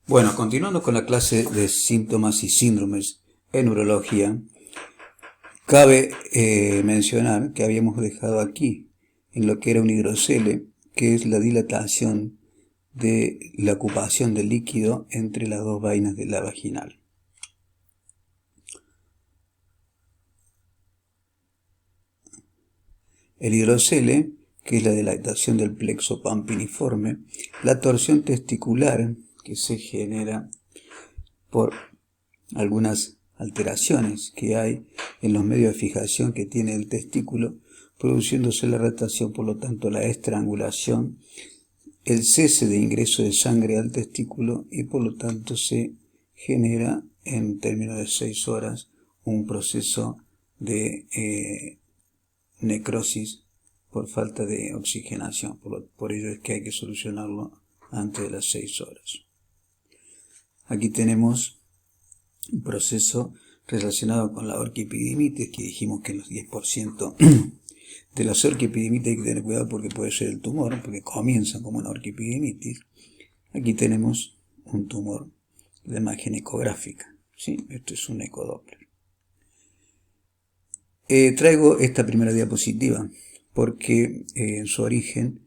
Bueno, continuando con la clase de síntomas y síndromes en urología, cabe mencionar que habíamos dejado aquí en lo que era un hidrocele, que es la dilatación de la ocupación del líquido entre las dos vainas de la vaginal. El hidrocele, que es la dilatación del plexo pampiniforme, la torsión testicular que se genera por algunas alteraciones que hay en los medios de fijación que tiene el testículo, produciéndose la retracción, por lo tanto la estrangulación, el cese de ingreso de sangre al testículo y por lo tanto se genera en términos de 6 horas un proceso de necrosis por falta de oxigenación. Por ello es que hay que solucionarlo antes de las 6 horas. Aquí tenemos un proceso relacionado con la orquiepididimitis, que dijimos que en los 10% de las orquiepididimitis hay que tener cuidado porque puede ser el tumor, porque comienzan como una orquiepididimitis. Aquí tenemos un tumor de imagen ecográfica, ¿sí? Esto es un ecodoppler. Traigo esta primera diapositiva porque en su origen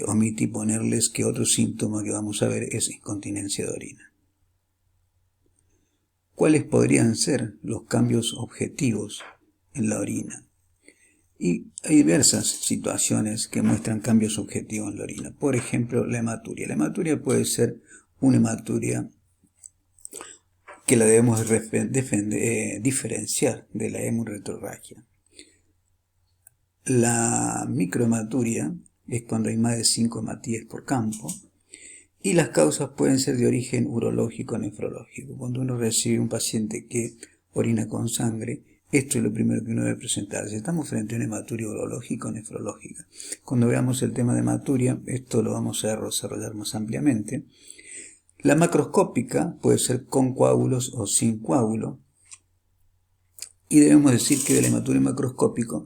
omití ponerles que otro síntoma que vamos a ver es incontinencia de orina. ¿Cuáles podrían ser los cambios objetivos en la orina? Y hay diversas situaciones que muestran cambios objetivos en la orina. Por ejemplo, la hematuria. La hematuria puede ser una hematuria que la debemos diferenciar de la hemorretrorragia. La microhematuria es cuando hay más de 5 hematíes por campo. Y las causas pueden ser de origen urológico o nefrológico. Cuando uno recibe un paciente que orina con sangre, esto es lo primero que uno debe presentar. Si estamos frente a una hematuria urológica o nefrológica. Cuando veamos el tema de hematuria, esto lo vamos a desarrollar más ampliamente. La macroscópica puede ser con coágulos o sin coágulo. Y debemos decir que de la hematuria macroscópica,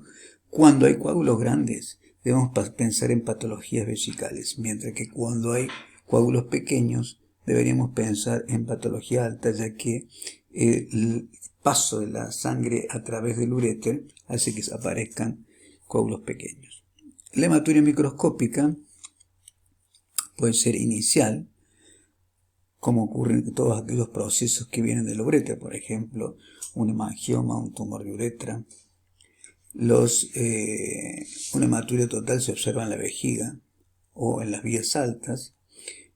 cuando hay coágulos grandes, debemos pensar en patologías vesicales, mientras que cuando hay coágulos pequeños deberíamos pensar en patología alta, ya que el paso de la sangre a través del uréter hace que aparezcan coágulos pequeños. La hematuria microscópica puede ser inicial, como ocurre en todos aquellos procesos que vienen del uréter, por ejemplo, un hemangioma, un tumor de uretra. Una hematuria total se observa en la vejiga o en las vías altas.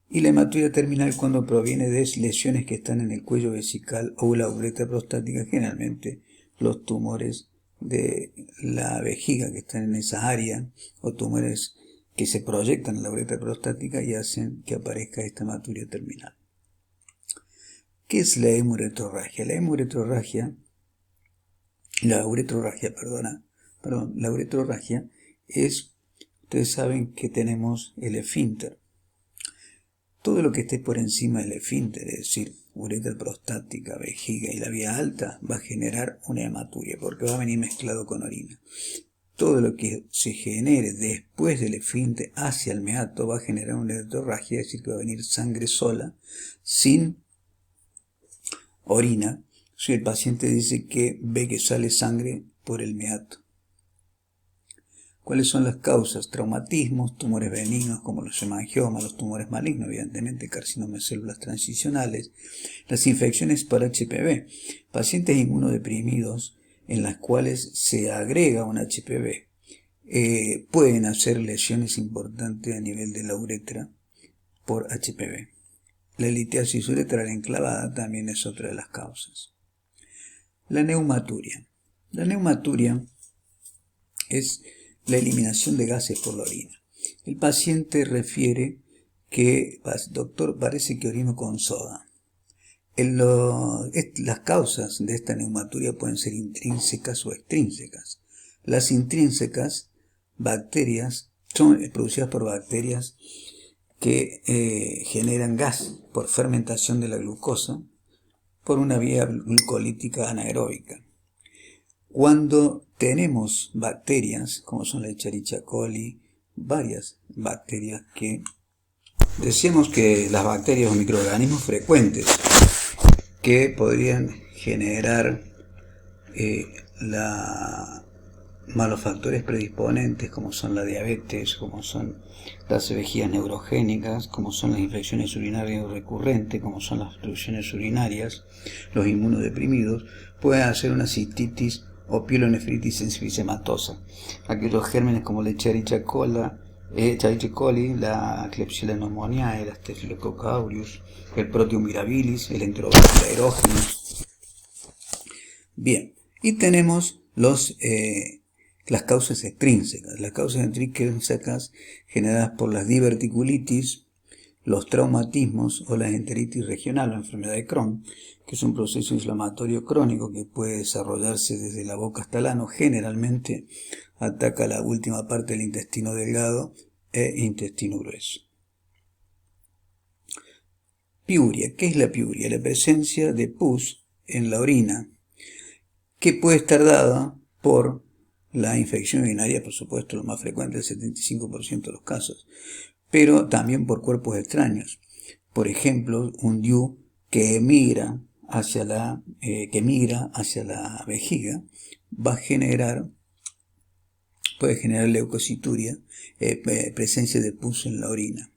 Y la hematuria terminal cuando proviene de lesiones que están en el cuello vesical o la uretra prostática, generalmente los tumores de la vejiga que están en esa área o tumores que se proyectan en la uretra prostática y hacen que aparezca esta hematuria terminal. ¿Qué es la hemorretrorragia? La uretrorragia es, ustedes saben que tenemos el esfínter. Todo lo que esté por encima del esfínter, es decir, uretra prostática, vejiga y la vía alta, va a generar una hematuria porque va a venir mezclado con orina. Todo lo que se genere después del esfínter hacia el meato va a generar una uretrorragia, es decir, que va a venir sangre sola, sin orina. Si el paciente dice que ve que sale sangre por el meato. ¿Cuáles son las causas? Traumatismos, tumores benignos como los hemangiomas, los tumores malignos, evidentemente carcinoma de células transicionales, las infecciones por HPV, pacientes inmunodeprimidos en las cuales se agrega un HPV, pueden hacer lesiones importantes a nivel de la uretra por HPV. La litiasis uretral enclavada también es otra de las causas. La neumaturia. La neumaturia es la eliminación de gases por la orina. El paciente refiere que, doctor, parece que orino con soda. Las causas de esta neumaturia pueden ser intrínsecas o extrínsecas. Las intrínsecas, bacterias, son producidas por bacterias que generan gas por fermentación de la glucosa por una vía glucolítica anaeróbica. Cuando tenemos bacterias, como son la Escherichia coli, varias bacterias que Decíamos que las bacterias o microorganismos frecuentes que podrían generar malos factores predisponentes, como son la diabetes, como son las vejigas neurogénicas, como son las infecciones urinarias recurrentes, como son las obstrucciones urinarias, los inmunodeprimidos, pueden hacer una cistitis o pielonefritis enfisematosa. Aquellos gérmenes como la Escherichia coli, la Klebsiella pneumoniae, la Staphylococcus aureus, el Proteus mirabilis, el Enterobacter aerogenes. Bien, y tenemos las causas extrínsecas. Las causas extrínsecas generadas por las diverticulitis, los traumatismos o la enteritis regional o enfermedad de Crohn, que es un proceso inflamatorio crónico que puede desarrollarse desde la boca hasta el ano. Generalmente ataca la última parte del intestino delgado e intestino grueso. Piuria. ¿Qué es la piuria? La presencia de pus en la orina, que puede estar dada por la infección urinaria, por supuesto, lo más frecuente, el 75% de los casos, pero también por cuerpos extraños. Por ejemplo, un DIU que migra hacia la vejiga puede generar leucocituria, presencia de pus en la orina,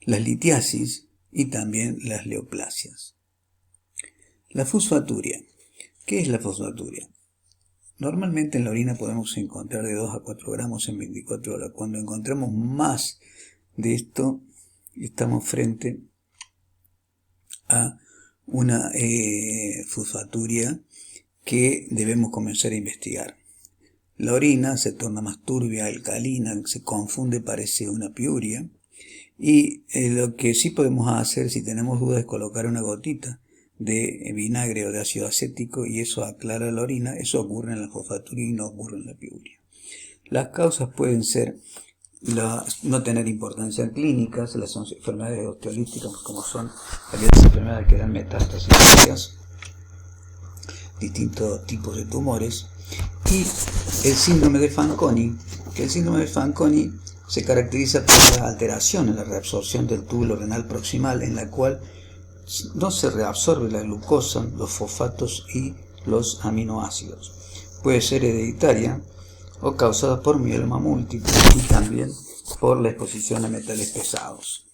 las litiasis y también las neoplasias. La fosfaturia. ¿Qué es la fosfaturia? Normalmente en la orina podemos encontrar de 2 a 4 gramos en 24 horas. Cuando encontramos más de esto, estamos frente a una fosfaturia que debemos comenzar a investigar. La orina se torna más turbia, alcalina, se confunde, parece una piuria. Y lo que sí podemos hacer, si tenemos dudas, es colocar una gotita de vinagre o de ácido acético y eso aclara la orina. Eso ocurre en la fosfaturia y no ocurre en la piuria. Las causas pueden ser no tener importancia clínicas, las enfermedades osteolíticas, como son aquellas enfermedades que dan metástasis, distintos tipos de tumores, y el síndrome de Fanconi, que el síndrome de Fanconi se caracteriza por la alteración en la reabsorción del túbulo renal proximal, en la cual no se reabsorbe la glucosa, los fosfatos y los aminoácidos. Puede ser hereditaria o causada por mieloma múltiple y también por la exposición a metales pesados.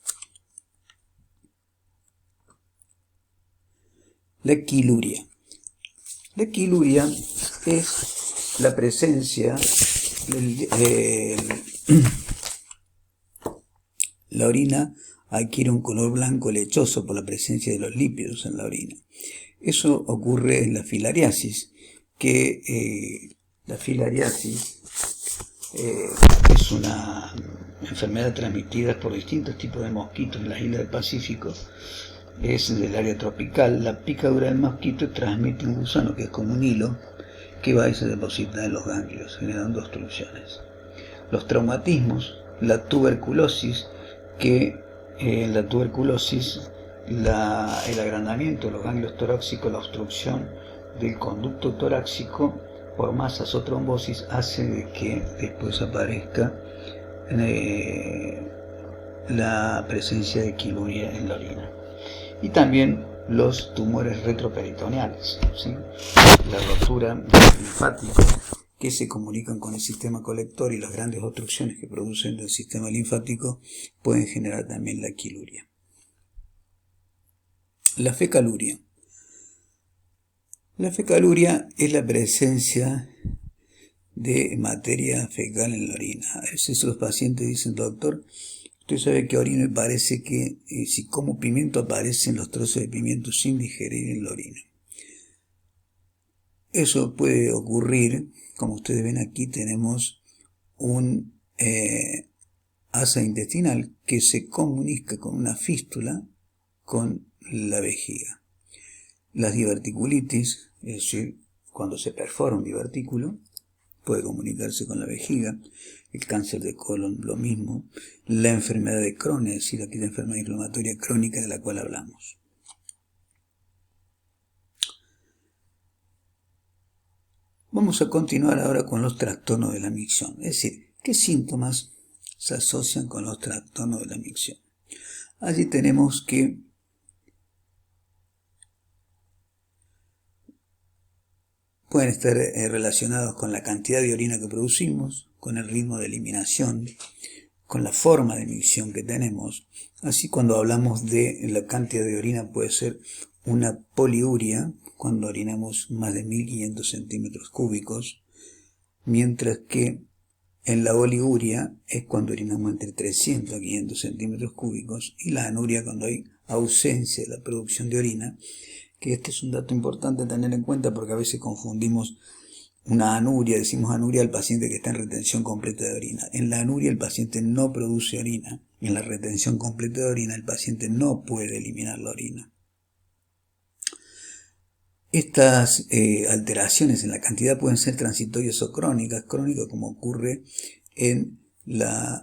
La quiluria. La quiluria es la presencia la orina adquiere un color blanco lechoso por la presencia de los lípidos en la orina. Eso ocurre en la filariasis, que la filariasis es una enfermedad transmitida por distintos tipos de mosquitos en las islas del Pacífico. Es del área tropical. La picadura del mosquito transmite un gusano que es como un hilo que va y se deposita en los ganglios, generando obstrucciones. Los traumatismos, la tuberculosis, que en la tuberculosis el agrandamiento de los ganglios torácicos, la obstrucción del conducto torácico por masas o trombosis hace de que después aparezca la presencia de quiluria en la orina. Y también los tumores retroperitoneales, ¿sí? La rotura del linfático que se comunican con el sistema colector y las grandes obstrucciones que producen del sistema linfático pueden generar también la quiluria. La fecaluria. La fecaluria es la presencia de materia fecal en la orina. A veces los pacientes dicen: doctor, usted sabe que orino y parece que si como pimiento aparecen los trozos de pimiento sin digerir en la orina. Eso puede ocurrir. Como ustedes ven, aquí tenemos un asa intestinal que se comunica con una fístula con la vejiga. Las diverticulitis, es decir, cuando se perfora un divertículo, puede comunicarse con la vejiga. El cáncer de colon, lo mismo. La enfermedad de Crohn, es decir, aquella enfermedad inflamatoria crónica de la cual hablamos. Vamos a continuar ahora con los trastornos de la micción. Es decir, ¿qué síntomas se asocian con los trastornos de la micción? Allí tenemos que pueden estar relacionados con la cantidad de orina que producimos, con el ritmo de eliminación, con la forma de micción que tenemos. Así, cuando hablamos de la cantidad de orina, puede ser una poliuria, cuando orinamos más de 1500 centímetros cúbicos, mientras que en la oliguria es cuando orinamos entre 300 a 500 centímetros cúbicos, y la anuria cuando hay ausencia de la producción de orina, que este es un dato importante a tener en cuenta porque a veces confundimos una anuria, decimos anuria al paciente que está en retención completa de orina. En la anuria el paciente no produce orina, en la retención completa de orina el paciente no puede eliminar la orina. Estas alteraciones en la cantidad pueden ser transitorias o crónicas como ocurre en los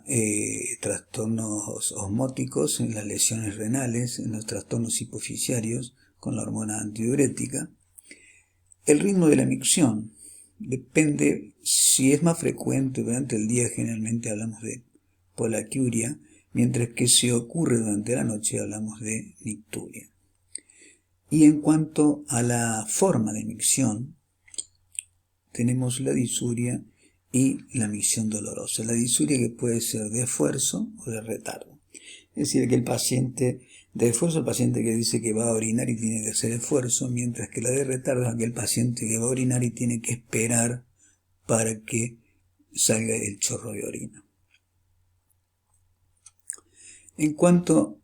trastornos osmóticos, en las lesiones renales, en los trastornos hipofisiarios con la hormona antidiurética. El ritmo de la micción depende, si es más frecuente durante el día, generalmente hablamos de polaquiuria, mientras que si ocurre durante la noche hablamos de nicturia. Y en cuanto a la forma de micción, tenemos la disuria y la micción dolorosa. La disuria que puede ser de esfuerzo o de retardo. Es decir, que el paciente de esfuerzo, el paciente que dice que va a orinar y tiene que hacer esfuerzo, mientras que la de retardo es aquel paciente que va a orinar y tiene que esperar para que salga el chorro de orina. En cuanto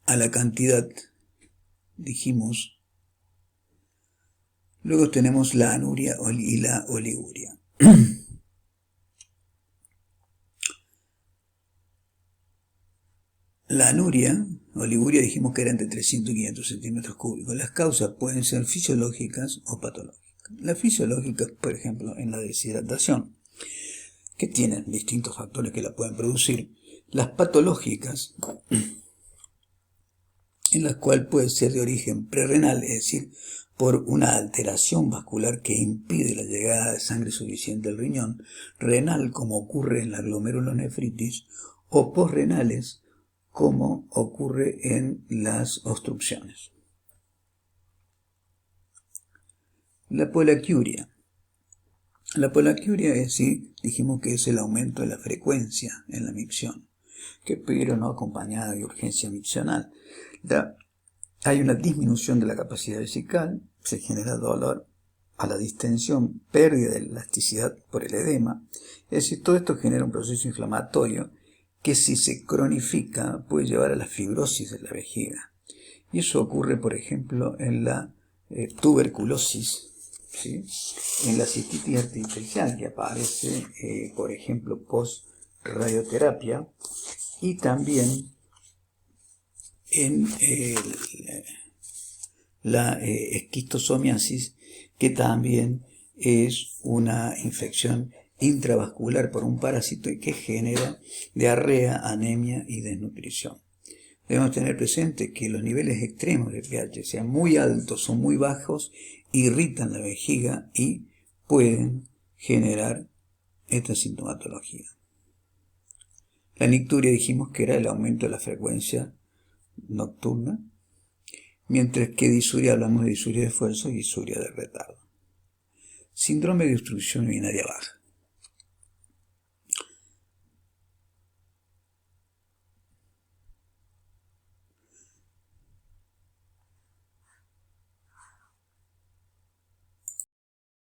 a la cantidad, dijimos, luego tenemos la anuria y la oliguria. La anuria, oliguria, dijimos que era entre 300 y 500 centímetros cúbicos. Las causas pueden ser fisiológicas o patológicas. Las fisiológicas, por ejemplo, en la deshidratación, que tienen distintos factores que la pueden producir. Las patológicas, en las cuales puede ser de origen prerrenal, es decir, por una alteración vascular que impide la llegada de sangre suficiente al riñón, renal, como ocurre en la glomerulonefritis, o posrenales, como ocurre en las obstrucciones. La polaquiuria. La polaquiuria es, sí, dijimos que es el aumento de la frecuencia en la micción, pero no acompañada de urgencia miccional. Hay una disminución de la capacidad vesical, se genera dolor a la distensión, pérdida de elasticidad por el edema. Es decir, todo esto genera un proceso inflamatorio que, si se cronifica, puede llevar a la fibrosis de la vejiga. Y eso ocurre, por ejemplo, en la tuberculosis, ¿sí? En la cistitis artificial, que aparece, por ejemplo, post-radioterapia, y también en la esquistosomiasis, que también es una infección intravascular por un parásito y que genera diarrea, anemia y desnutrición. Debemos tener presente que los niveles extremos de pH, sean muy altos o muy bajos, irritan la vejiga y pueden generar esta sintomatología. La nicturia dijimos que era el aumento de la frecuencia nocturna, mientras que disuria hablamos de disuria de esfuerzo y disuria de retardo. Síndrome de obstrucción urinaria baja.